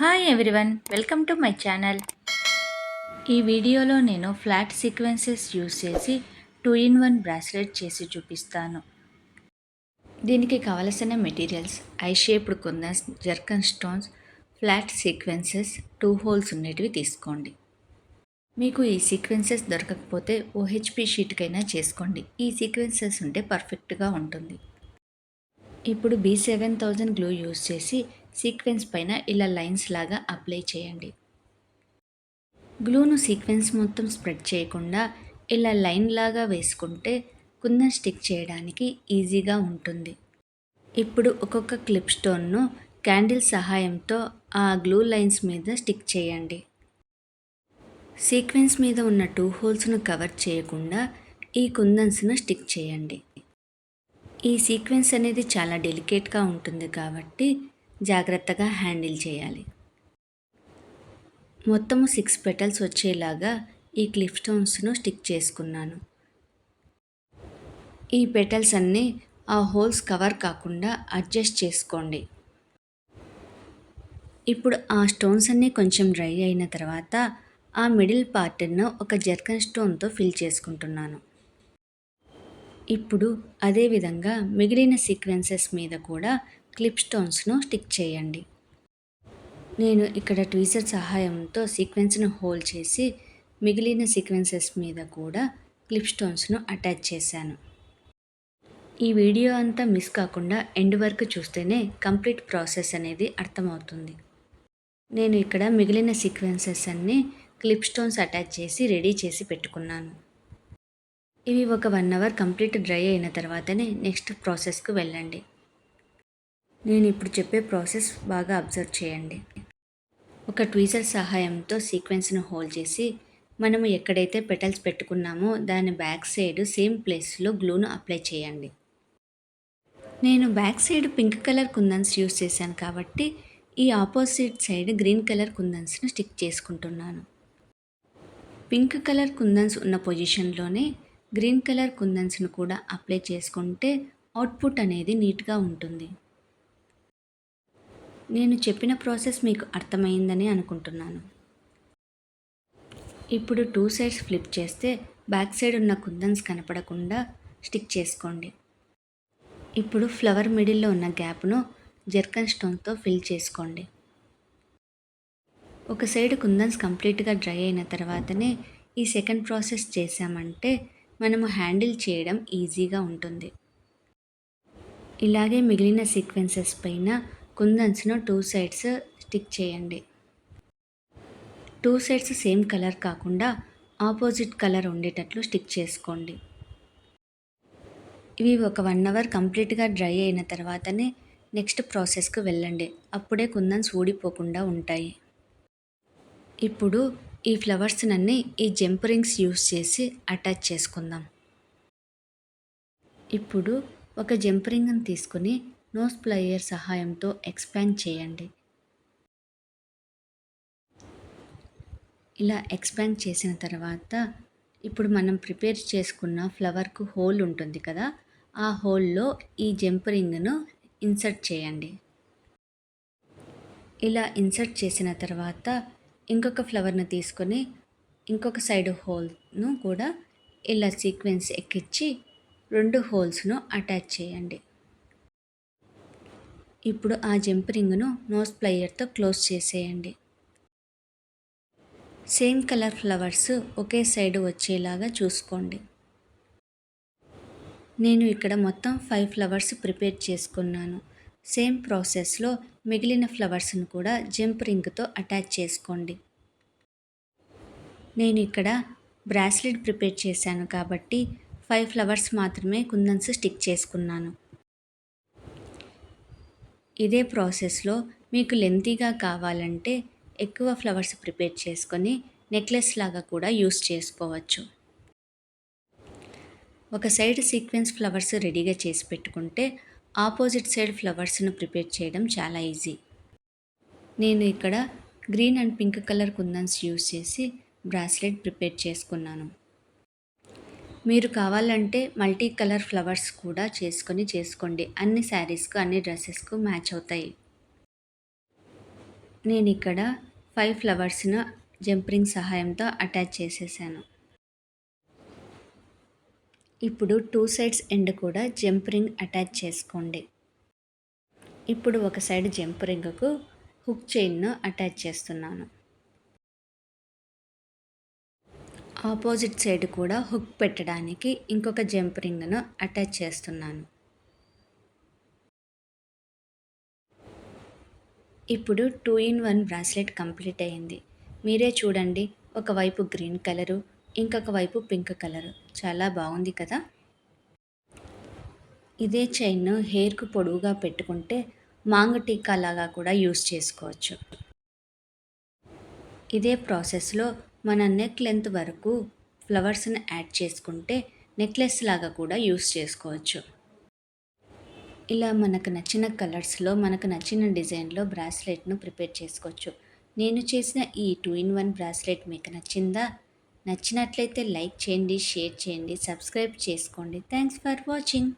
Hi everyone, welcome to my channel. ఈ వీడియోలో నేను ఫ్లాట్ సీక్వెన్సెస్ యూస్ చేసి 2-in-1 బ్రాస్లెట్ చేసి చూపిస్తాను. దీనికి కావలసిన materials I shaped kundans, zircon stones, flat sequences, 2 holes ఉండేటివి తీసుకోండి. మీకు ఈ సీక్వెన్సెస్ దొరకకపోతే ఓహెచ్పి షీట్కైనా చేసుకోండి. ఈ సీక్వెన్సెస్ ఉంటే పర్ఫెక్ట్గా ఉంటుంది. ఇప్పుడు B7000 గ్లూ యూస్ చేసి సీక్వెన్స్ పైన ఇలా లైన్స్ లాగా అప్లై చేయండి. గ్లూను సీక్వెన్స్ మొత్తం స్ప్రెడ్ చేయకుండా ఇలా లైన్ లాగా వేసుకుంటే కుందన్ స్టిక్ చేయడానికి ఈజీగా ఉంటుంది. ఇప్పుడు ఒక్కొక్క క్లిప్ స్టోన్ను క్యాండిల్ సహాయంతో ఆ గ్లూ లైన్స్ మీద స్టిక్ చేయండి. సీక్వెన్స్ మీద ఉన్న 2 హోల్స్ను కవర్ చేయకుండా ఈ కుందన్స్ను స్టిక్ చేయండి. ఈ సీక్వెన్స్ అనేది చాలా డెలికేట్గా ఉంటుంది కాబట్టి జాగ్రత్తగా హ్యాండిల్ చేయాలి. మొత్తము 6 పెటల్స్ వచ్చేలాగా ఈ క్లిప్ స్టోన్స్ను స్టిక్ చేసుకున్నాను. ఈ పెటల్స్ అన్నీ ఆ హోల్స్ కవర్ కాకుండా అడ్జస్ట్ చేసుకోండి. ఇప్పుడు ఆ స్టోన్స్ అన్నీ కొంచెం డ్రై అయిన తర్వాత ఆ మిడిల్ పార్ట్ను ఒక జర్కన్ స్టోన్తో ఫిల్ చేసుకుంటున్నాను. ఇప్పుడు అదే విధంగా మిగిలిన సీక్వెన్సెస్ మీద కూడా క్లిప్ స్టోన్స్ను స్టిక్ చేయండి. నేను ఇక్కడ ట్వీజర్ సహాయంతో సీక్వెన్స్ను హోల్డ్ చేసి మిగిలిన సీక్వెన్సెస్ మీద కూడా క్లిప్ స్టోన్స్ను అటాచ్ చేశాను. ఈ వీడియో అంతా మిస్ కాకుండా ఎండ్ వరకు చూస్తేనే కంప్లీట్ ప్రాసెస్ అనేది అర్థమవుతుంది. నేను ఇక్కడ మిగిలిన సీక్వెన్సెస్ అన్నీ క్లిప్ స్టోన్స్ అటాచ్ చేసి రెడీ చేసి పెట్టుకున్నాను. ఇవి ఒక 1 అవర్ కంప్లీట్ డ్రై అయిన తర్వాతనే నెక్స్ట్ ప్రాసెస్కు వెళ్ళండి. నేను ఇప్పుడు చెప్పే ప్రాసెస్ బాగా అబ్జర్వ్ చేయండి. ఒక ట్వీజర్ సహాయంతో సీక్వెన్స్ను హోల్డ్ చేసి మనము ఎక్కడైతే పెటల్స్ పెట్టుకున్నామో దాని బ్యాక్ సైడ్ సేమ్ ప్లేస్లో గ్లూను అప్లై చేయండి. నేను back side pink colour kundans use చేశాను కాబట్టి ఈ ఆపోజిట్ సైడ్ గ్రీన్ కలర్ కుందన్స్ను స్టిక్ చేసుకుంటున్నాను. పింక్ కలర్ కుందన్స్ ఉన్న పొజిషన్లోనే గ్రీన్ కలర్ కుందన్స్ను కూడా అప్లై చేసుకుంటే అవుట్పుట్ అనేది నీట్గా ఉంటుంది. నేను చెప్పిన ప్రాసెస్ మీకు అర్థమైందని అనుకుంటున్నాను. ఇప్పుడు 2 సైడ్స్ ఫ్లిప్ చేస్తే బ్యాక్ సైడ్ ఉన్న కుందన్స్ కనపడకుండా స్టిక్ చేసుకోండి. ఇప్పుడు ఫ్లవర్ మిడిల్లో ఉన్న గ్యాప్ను జర్కన్ స్టోన్తో ఫిల్ చేసుకోండి. ఒక సైడ్ కుందన్స్ కంప్లీట్గా డ్రై అయిన తర్వాతనే ఈ సెకండ్ ప్రాసెస్ చేసామంటే మనము హ్యాండిల్ చేయడం ఈజీగా ఉంటుంది. ఇలాగే మిగిలిన సీక్వెన్సెస్ పైన కుందన్స్ను 2 సైడ్స్ స్టిక్ చేయండి. 2 సైడ్స్ సేమ్ కలర్ కాకుండా ఆపోజిట్ కలర్ ఉండేటట్లు స్టిక్ చేసుకోండి. ఇవి ఒక 1 అవర్ కంప్లీట్గా డ్రై అయిన తర్వాతనే నెక్స్ట్ ప్రాసెస్కు వెళ్ళండి. అప్పుడే కుందన్స్ ఊడిపోకుండా ఉంటాయి. ఇప్పుడు ఈ ఫ్లవర్స్నన్నీ ఈ జంప్ రింగ్స్ యూస్ చేసి అటాచ్ చేసుకుందాం. ఇప్పుడు ఒక జంప్ రింగ్ని తీసుకుని నోస్ ప్లయర్ సహాయంతో ఎక్స్పాండ్ చేయండి. ఇలా ఎక్స్పాండ్ చేసిన తర్వాత ఇప్పుడు మనం ప్రిపేర్ చేసుకున్న ఫ్లవర్కు హోల్ ఉంటుంది కదా, ఆ హోల్లో ఈ జంప్ రింగ్ను ఇన్సర్ట్ చేయండి. ఇలా ఇన్సర్ట్ చేసిన తర్వాత ఇంకొక ఫ్లవర్ని తీసుకొని ఇంకొక సైడ్ హోల్ను కూడా ఇలా సీక్వెన్స్ ఎక్కించి 2 హోల్స్ను అటాచ్ చేయండి. ఇప్పుడు ఆ జంప్ రింగ్ను నోస్ ప్లయర్తో క్లోజ్ చేసేయండి. సేమ్ కలర్ ఫ్లవర్స్ ఒకే సైడ్ వచ్చేలాగా చూసుకోండి. నేను ఇక్కడ మొత్తం 5 ఫ్లవర్స్ ప్రిపేర్ చేసుకున్నాను. సేమ్ ప్రాసెస్లో మిగిలిన ఫ్లవర్స్ను కూడా జంప్ రింగ్తో అటాచ్ చేసుకోండి. నేను ఇక్కడ బ్రాస్లెట్ ప్రిపేర్ చేశాను కాబట్టి 5 ఫ్లవర్స్ మాత్రమే కుందన్స్ స్టిక్ చేసుకున్నాను. ఇదే ప్రాసెస్లో మీకు లెంతీగా కావాలంటే ఎక్కువ ఫ్లవర్స్ ప్రిపేర్ చేసుకొని నెక్లెస్ లాగా కూడా యూస్ చేసుకోవచ్చు. ఒక సైడ్ సీక్వెన్స్ ఫ్లవర్స్ రెడీగా చేసి పెట్టుకుంటే ఆపోజిట్ సైడ్ ఫ్లవర్స్ను ప్రిపేర్ చేయడం చాలా ఈజీ. నేను ఇక్కడ green and pink colour kundans use చేసి బ్రాస్లెట్ ప్రిపేర్ చేసుకున్నాను. మీరు కావాలంటే మల్టీ కలర్ ఫ్లవర్స్ కూడా చేసుకోండి. అన్ని శారీస్కు అన్ని డ్రెస్సెస్కు మ్యాచ్ అవుతాయి. నేనిక్కడ 5 ఫ్లవర్స్‌ను జంప్ రింగ్ సహాయంతో అటాచ్ చేసేసాను. ఇప్పుడు 2 సైడ్స్ ఎండ్ కూడా జంప్ రింగ్ అటాచ్ చేసుకోండి. ఇప్పుడు ఒక సైడ్ జంప్ రింగ్‌కు హుక్ చైన్‌ను అటాచ్ చేస్తున్నాను. ఆపోజిట్ సైడ్ కూడా హుక్ పెట్టడానికి ఇంకొక జంప్ రింగ్‌ను అటాచ్ చేస్తున్నాను. ఇప్పుడు 2 ఇన్ 1 బ్రాస్లెట్ కంప్లీట్ అయింది. మీరే చూడండి, ఒకవైపు గ్రీన్ కలరు, ఇంకొక వైపు పింక్ కలరు. చాలా బాగుంది కదా! ఇదే చైన్‌ను హెయిర్‌కు పొడవుగా పెట్టుకుంటే మాంగ్ టీకా లాగా కూడా యూజ్ చేసుకోవచ్చు. ఇదే ప్రాసెస్‌లో మన నెక్ లెంత్ వరకు ఫ్లవర్స్‌ని యాడ్ చేసుకుంటే నెక్లెస్ లాగా కూడా యూజ్ చేసుకోవచ్చు. ఇలా మనకు నచ్చిన కలర్స్‌లో, మనకు నచ్చిన డిజైన్‌లో బ్రాస్లెట్‌ను ప్రిపేర్ చేసుకోవచ్చు. నేను చేసిన ఈ 2 ఇన్ 1 బ్రాస్లెట్ మీకు నచ్చిందా? నచ్చినట్లయితే లైక్ చేయండి, షేర్ చేయండి, సబ్స్క్రైబ్ చేసుకోండి. Thanks for watching.